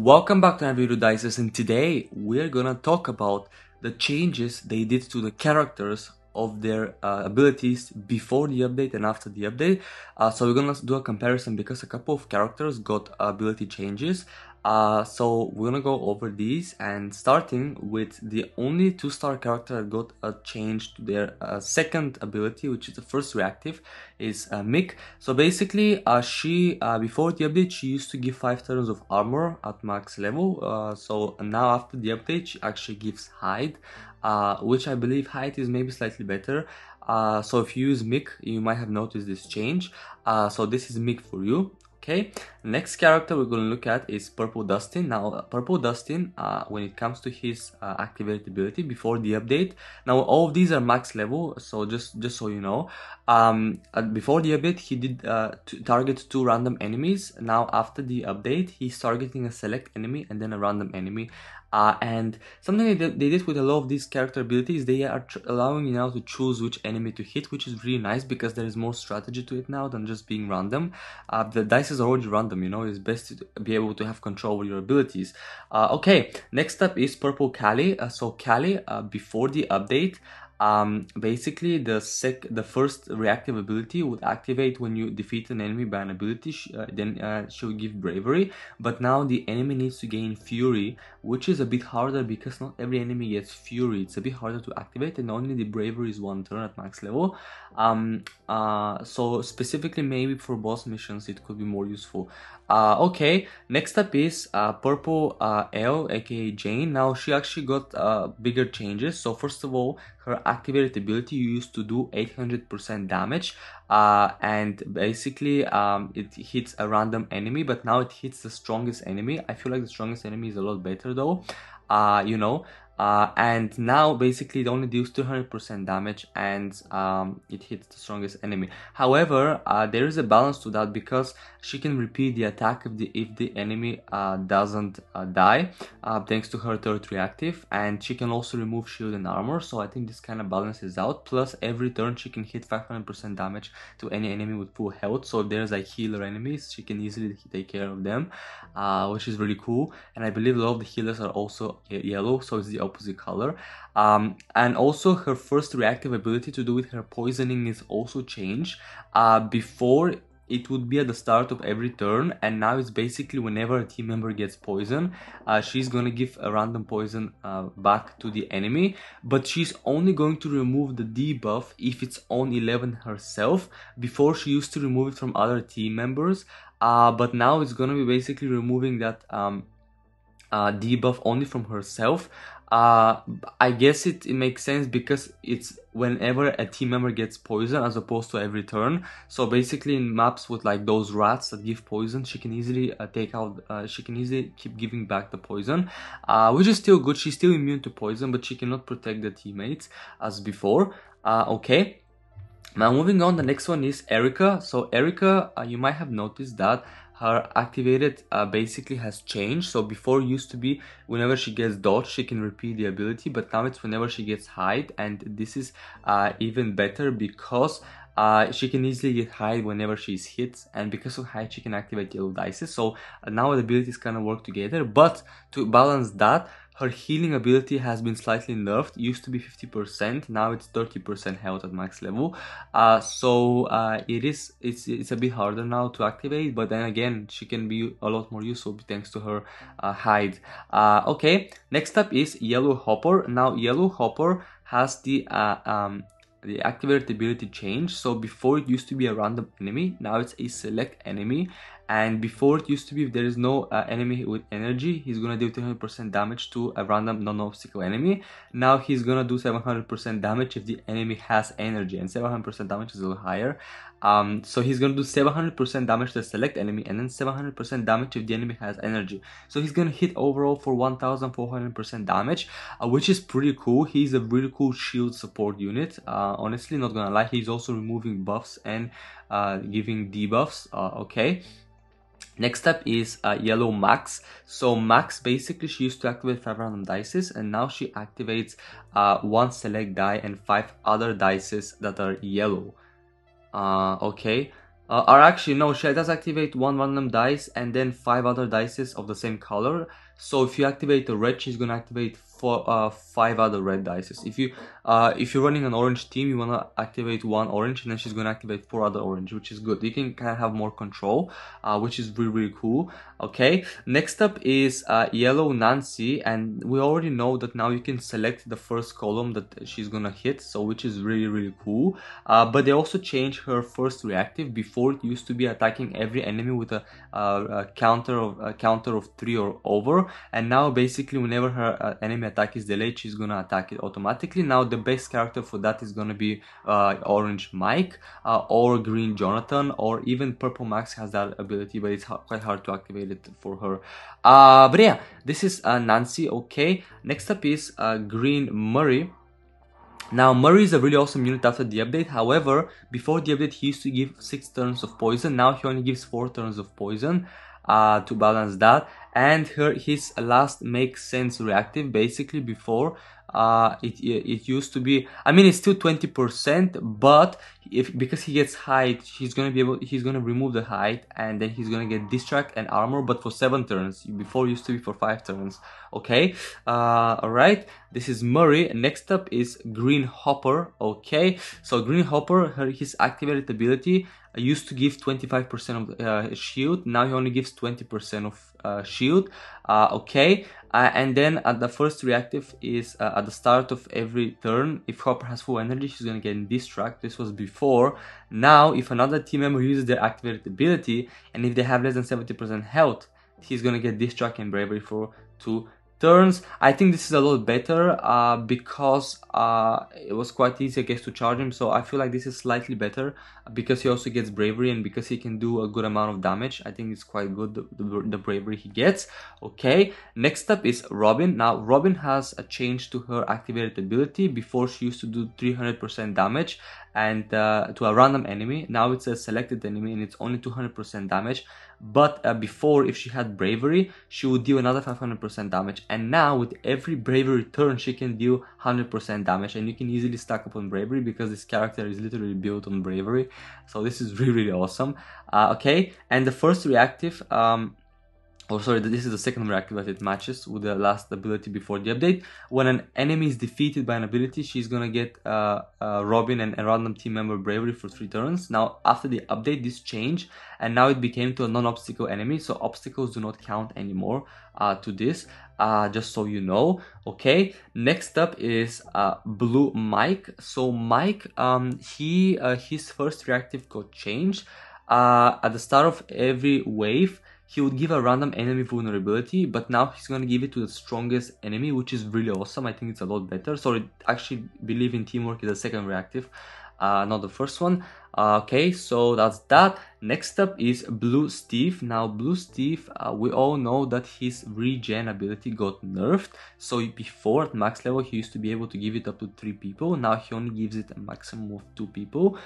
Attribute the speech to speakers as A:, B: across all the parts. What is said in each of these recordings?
A: Welcome back to another video, Dices, and today we're gonna talk about the changes they did to the characters of their abilities before the update and after the update. So we're gonna do a comparison because a couple of characters got ability changes. So we're gonna go over these, and starting with the only 2-star character that got a change to their second ability, which is the first reactive, is Mick. So basically, she before the update she used to give 5 turns of armor at max level. So now after the update she actually gives hide, which I believe hide is maybe slightly better. So if you use Mick, you might have noticed this change. So this is Mick for you. Okay, next character we're going to look at is Purple Dustin. Now, Purple Dustin, when it comes to his activated ability before the update, now all of these are max level, so just so you know, before the update he did target 2 random enemies. Now after the update he's targeting a select enemy and then a random enemy. And something they did with a lot of these character abilities, they are allowing you now to choose which enemy to hit, which is really nice because there is more strategy to it now than just being random. The dice is already random, you know, it's best to be able to have control over your abilities. Okay, next up is Purple Callie. So Callie, before the update, basically the first reactive ability would activate when you defeat an enemy by an ability. Then she would give bravery, but now the enemy needs to gain fury, which is a bit harder because not every enemy gets fury. It's a bit harder to activate, and only the bravery is 1 turn at max level. So specifically maybe for boss missions it could be more useful. Okay, next up is Purple L, aka Jane. Now she actually got bigger changes. So first of all, her activated ability used to do 800% damage, and basically it hits a random enemy, but now it hits the strongest enemy. I feel like the strongest enemy is a lot better though, you know. And now basically it only deals 200% damage, and it hits the strongest enemy. However, there is a balance to that because she can repeat the attack if the enemy doesn't die, thanks to her third reactive, and she can also remove shield and armor. So I think this kind of balances out. Plus every turn she can hit 500% damage to any enemy with full health. So if there's like healer enemies, she can easily take care of them, which is really cool. And I believe a lot of the healers are also yellow, so it's the opposite color. And also her first reactive ability to do with her poisoning is also changed. Before it would be at the start of every turn, and now it's basically whenever a team member gets poisoned, she's gonna give a random poison back to the enemy, but she's only going to remove the debuff if it's on 11 herself. Before she used to remove it from other team members, but now it's gonna be basically removing that debuff only from herself. I guess it makes sense because it's whenever a team member gets poison as opposed to every turn. So basically in maps with like those rats that give poison, she can easily she can easily keep giving back the poison, which is still good. She's still immune to poison, but she cannot protect the teammates as before. Okay. Now moving on, the next one is Erika. So Erika, you might have noticed that her activated basically has changed. So before used to be whenever she gets dodge she can repeat the ability, but now it's whenever she gets hide, and this is even better because she can easily get hide whenever she's hit, and because of hide she can activate yellow dice. So now the abilities kind of work together, but to balance that, her healing ability has been slightly nerfed. It used to be 50%, now it's 30% health at max level. So it's a bit harder now to activate, but then again she can be a lot more useful thanks to her hide. Okay, next up is Yellow Hopper. Now Yellow Hopper has the activated ability change. So before it used to be a random enemy, now it's a select enemy. And before it used to be if there is no enemy with energy, he's gonna do 200% damage to a random non-obstacle enemy. Now he's gonna do 700% damage if the enemy has energy, and 700% damage is a little higher. So he's gonna do 700% damage to the select enemy, and then 700% damage if the enemy has energy. So he's gonna hit overall for 1400% damage, which is pretty cool. He's a really cool shield support unit. Honestly, not gonna lie, he's also removing buffs and giving debuffs. Okay. Next up is Yellow Max. So Max, basically she used to activate 5 random dices, and now she activates 1 select die and 5 other dices that are yellow. Okay, Or actually, no, she does activate one random dice and then 5 other dices of the same color. So if you activate the red, she's gonna activate 5 other red dices. If you're running an orange team, you wanna activate 1 orange, and then she's gonna activate 4 other orange, which is good. You can kind of have more control, which is really cool. Okay, next up is yellow Nancy, and we already know that now you can select the first column that she's gonna hit, so which is really cool. But they also changed her first reactive. Before, it used to be attacking every enemy with a counter of 3 or over, and now basically whenever her enemy attack is delayed, she's gonna attack it automatically. Now the best character for that is gonna be orange Mike, or green Jonathan, or even purple Max has that ability, but it's quite hard to activate it for her. But yeah, this is Nancy. Okay, next up is green Murray. Now, Murray is a really awesome unit after the update. However, before the update, he used to give 6 turns of poison. Now he only gives 4 turns of poison to balance that. And his last makes sense reactive. Basically, before it used to be, I mean, it's still 20%, but because he gets height, he's gonna remove the height, and then he's gonna get distract and armor, but for 7 turns. Before, it used to be for 5 turns. Okay, alright, this is Murray. Next up is green Hopper. Okay, so green Hopper, his activated ability used to give 25% of shield. Now he only gives 20% of shield. Okay, and then the first reactive is at the start of every turn. If Hopper has full energy, she's gonna get distract. This was before. Now, if another team member uses their activated ability, and if they have less than 70% health, he's gonna get distract and bravery for 2 turns. I think this is a lot better because it was quite easy, I guess, to charge him. So I feel like this is slightly better because he also gets bravery, and because he can do a good amount of damage. I think it's quite good, the bravery he gets. Okay, next up is Robin. Now Robin has a change to her activated ability. Before, she used to do 300% damage and to a random enemy. Now it's a selected enemy, and it's only 200% damage. But before, if she had bravery, she would deal another 500% damage. And now with every bravery turn, she can deal 100% damage, and you can easily stack up on bravery because this character is literally built on bravery. So this is really awesome. Okay, and the first reactive, oh sorry, this is the second reactive that it matches with the last ability before the update. When an enemy is defeated by an ability, she's gonna get Robin and a random team member bravery for 3 turns. Now after the update, this changed, and now it became to a non-obstacle enemy, so obstacles do not count anymore to this, just so you know. Okay, next up is blue Mike. So Mike, his first reactive got changed. At the start of every wave, he would give a random enemy vulnerability, but now he's gonna give it to the strongest enemy, which is really awesome. I think it's a lot better. So I actually believe in teamwork is the second reactive, not the first one. Okay, so that's that. Next up is Blue Steve. Now Blue Steve, we all know that his regen ability got nerfed. So before, at max level, he used to be able to give it up to 3 people. Now he only gives it a maximum of 2 people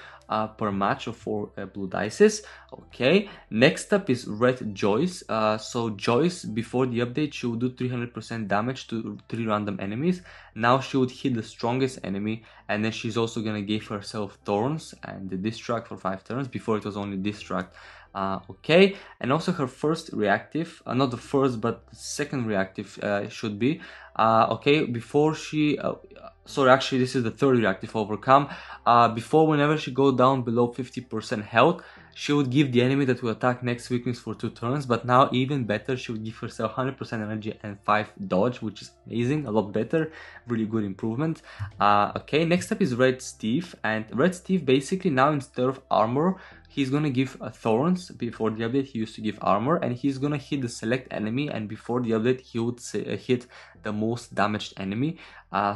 A: per match of 4 blue dices. Okay, next up is Red Joyce. So Joyce, before the update, she would do 300% damage to 3 random enemies. Now she would hit the strongest enemy, and then she's also gonna give herself thorns and the distract for 5 turns. Before, it was only distract. Okay, and also her first reactive, not the first but the second reactive should be okay. Before she sorry, actually this is the third reactive, overcome. Before, whenever she go down below 50% health, she would give the enemy that will attack next weakness for 2 turns. But now, even better, she would give herself 100% energy and 5 dodge, which is amazing, a lot better, really good improvement. Okay, next up is Red Steve, and Red Steve basically now, instead of armor, he's gonna give thorns. Before the update, he used to give armor, and he's gonna hit the select enemy, and before the update, he would hit the most damaged enemy.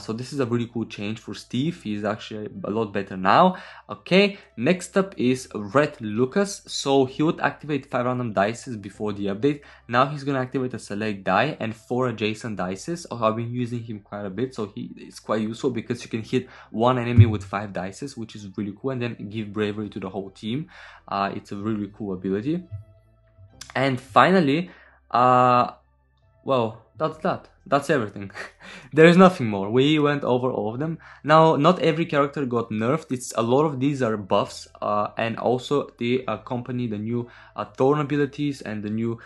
A: So this is a really cool change for Steve. He's actually a lot better now. Okay, next up is Red Lucas. So he would activate 5 random dices before the update. Now he's gonna activate a select die and 4 adjacent dices. I've been using him quite a bit, so it's quite useful because you can hit 1 enemy with 5 dices, which is really cool, and then give bravery to the whole team. It's a really cool ability. And finally, well, That's everything. There is nothing more. We went over all of them. Now, not every character got nerfed. It's a lot of these are buffs, and also they accompany the new thorn abilities and the new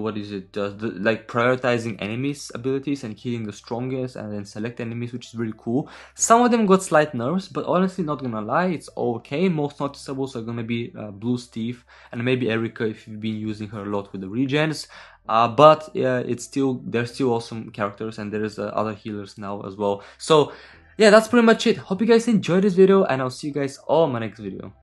A: what is it? Like prioritizing enemies' abilities and killing the strongest, and then select enemies, which is really cool. Some of them got slight nerfs, but honestly, not gonna lie, it's okay. Most noticeables are gonna be Blue Steve and maybe Erika if you've been using her a lot with the regens. But it's still, they're still awesome characters, and there's other healers now as well. So yeah, that's pretty much it. Hope you guys enjoyed this video, and I'll see you guys all in my next video.